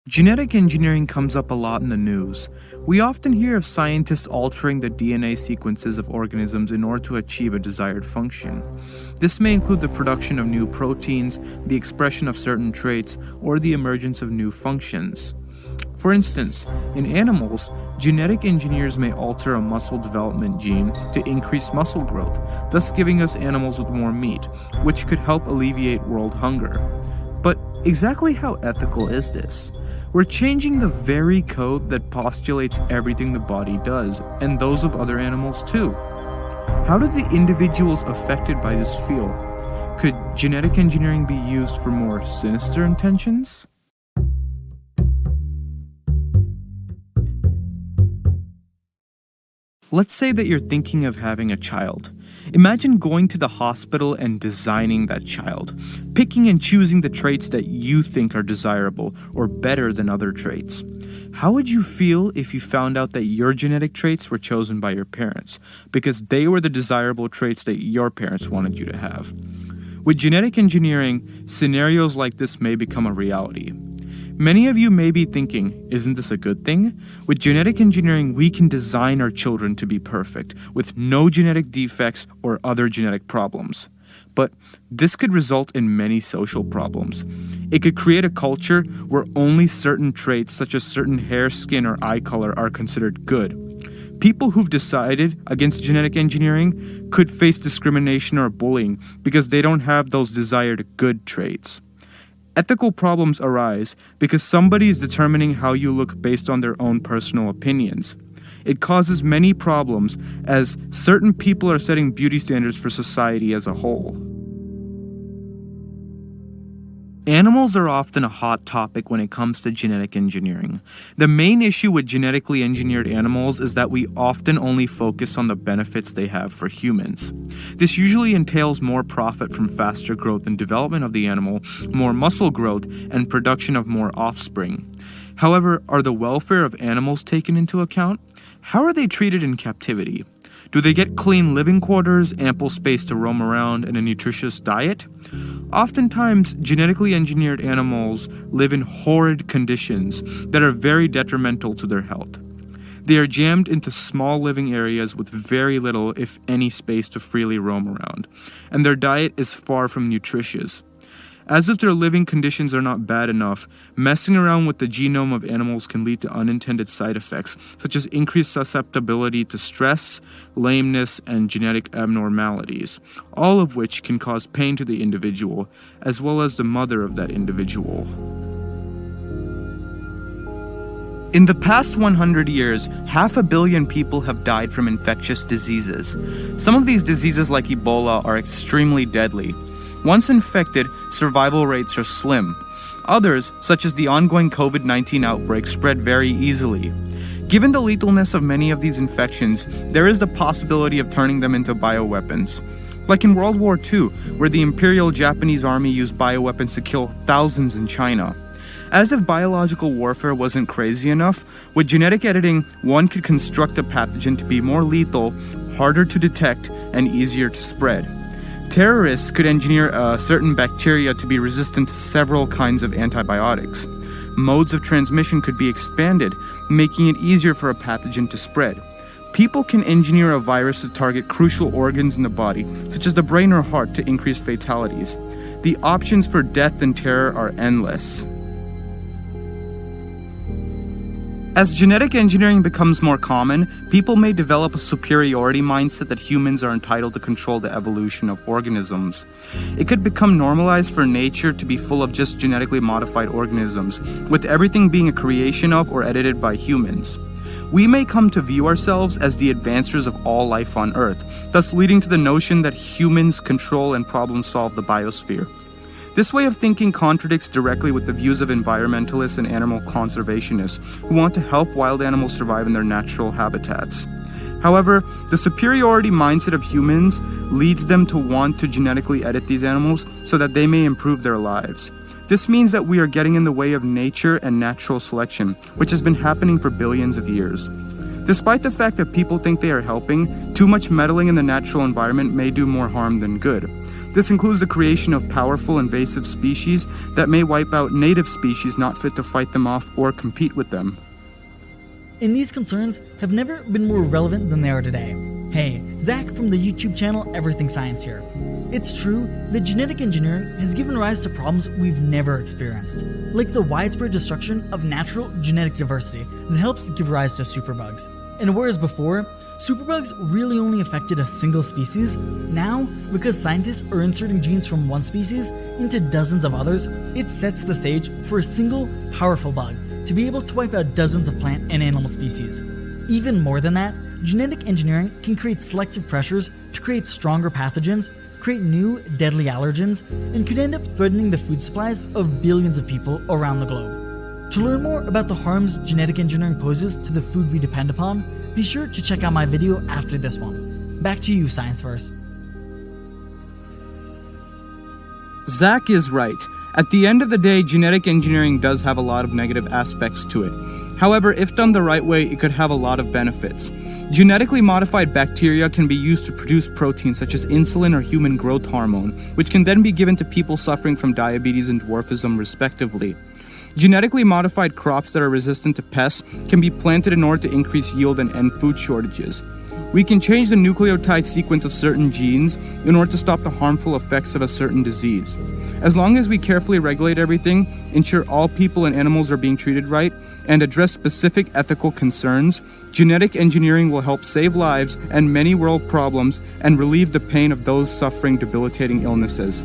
Genetic engineering comes up a lot in the news. We often hear of scientists altering the DNA sequences of organisms in order to achieve a desired function. This may include the production of new proteins, the expression of certain traits, or the emergence of new functions. For instance, in animals, genetic engineers may alter a muscle development gene to increase muscle growth, thus giving us animals with more meat, which could help alleviate world hunger. But exactly how ethical is this? We're changing the very code that postulates everything the body does, and those of other animals too. How do the individuals affected by this feel? Could genetic engineering be used for more sinister intentions? Let's say that you're thinking of having a child. Imagine going to the hospital and designing that child, picking and choosing the traits that you think are desirable or better than other traits. How would you feel if you found out that your genetic traits were chosen by your parents because they were the desirable traits that your parents wanted you to have? With genetic engineering, scenarios like this may become a reality. Many of you may be thinking, isn't this a good thing? With genetic engineering, we can design our children to be perfect, with no genetic defects or other genetic problems. But this could result in many social problems. It could create a culture where only certain traits, such as certain hair, skin, or eye color, are considered good. People who've decided against genetic engineering could face discrimination or bullying because they don't have those desired good traits. Ethical problems arise because somebody is determining how you look based on their own personal opinions. It causes many problems as certain people are setting beauty standards for society as a whole. Animals are often a hot topic when it comes to genetic engineering. The main issue with genetically engineered animals is that we often only focus on the benefits they have for humans. This usually entails more profit from faster growth and development of the animal, more muscle growth, and production of more offspring. However, are the welfare of animals taken into account? How are they treated in captivity? Do they get clean living quarters, ample space to roam around, and a nutritious diet? Oftentimes, genetically engineered animals live in horrid conditions that are very detrimental to their health. They are jammed into small living areas with very little, if any, space to freely roam around, and their diet is far from nutritious. As if their living conditions are not bad enough, messing around with the genome of animals can lead to unintended side effects, such as increased susceptibility to stress, lameness, and genetic abnormalities, all of which can cause pain to the individual, as well as the mother of that individual. In the past 100 years, 500 million people have died from infectious diseases. Some of these diseases, like Ebola, are extremely deadly. Once infected, survival rates are slim. Others, such as the ongoing COVID-19 outbreak, spread very easily. Given the lethalness of many of these infections, there is the possibility of turning them into bioweapons. Like in World War II, where the Imperial Japanese Army used bioweapons to kill thousands in China. As if biological warfare wasn't crazy enough, with genetic editing, one could construct a pathogen to be more lethal, harder to detect, and easier to spread. Terrorists could engineer a certain bacteria to be resistant to several kinds of antibiotics. Modes of transmission could be expanded, making it easier for a pathogen to spread. People can engineer a virus to target crucial organs in the body, such as the brain or heart, to increase fatalities. The options for death and terror are endless. As genetic engineering becomes more common, people may develop a superiority mindset that humans are entitled to control the evolution of organisms. It could become normalized for nature to be full of just genetically modified organisms, with everything being a creation of or edited by humans. We may come to view ourselves as the advancers of all life on Earth, thus leading to the notion that humans control and problem solve the biosphere. This way of thinking contradicts directly with the views of environmentalists and animal conservationists who want to help wild animals survive in their natural habitats. However, the superiority mindset of humans leads them to want to genetically edit these animals so that they may improve their lives. This means that we are getting in the way of nature and natural selection, which has been happening for billions of years. Despite the fact that people think they are helping, too much meddling in the natural environment may do more harm than good. This includes the creation of powerful invasive species that may wipe out native species not fit to fight them off or compete with them. And these concerns have never been more relevant than they are today. Hey, Zach from the YouTube channel Everything Science here. It's true that genetic engineering has given rise to problems we've never experienced, like the widespread destruction of natural genetic diversity that helps give rise to superbugs. And whereas before, superbugs really only affected a single species, now, because scientists are inserting genes from one species into dozens of others, it sets the stage for a single, powerful bug to be able to wipe out dozens of plant and animal species. Even more than that, genetic engineering can create selective pressures to create stronger pathogens, create new, deadly allergens, and could end up threatening the food supplies of billions of people around the globe. To learn more about the harms genetic engineering poses to the food we depend upon, be sure to check out my video after this one. Back to you, ScienceVerse. Zach is right. At the end of the day, genetic engineering does have a lot of negative aspects to it. However, if done the right way, it could have a lot of benefits. Genetically modified bacteria can be used to produce proteins such as insulin or human growth hormone, which can then be given to people suffering from diabetes and dwarfism respectively. Genetically modified crops that are resistant to pests can be planted in order to increase yield and end food shortages. We can change the nucleotide sequence of certain genes in order to stop the harmful effects of a certain disease. As long as we carefully regulate everything, ensure all people and animals are being treated right, and address specific ethical concerns, genetic engineering will help save lives and many world problems and relieve the pain of those suffering debilitating illnesses.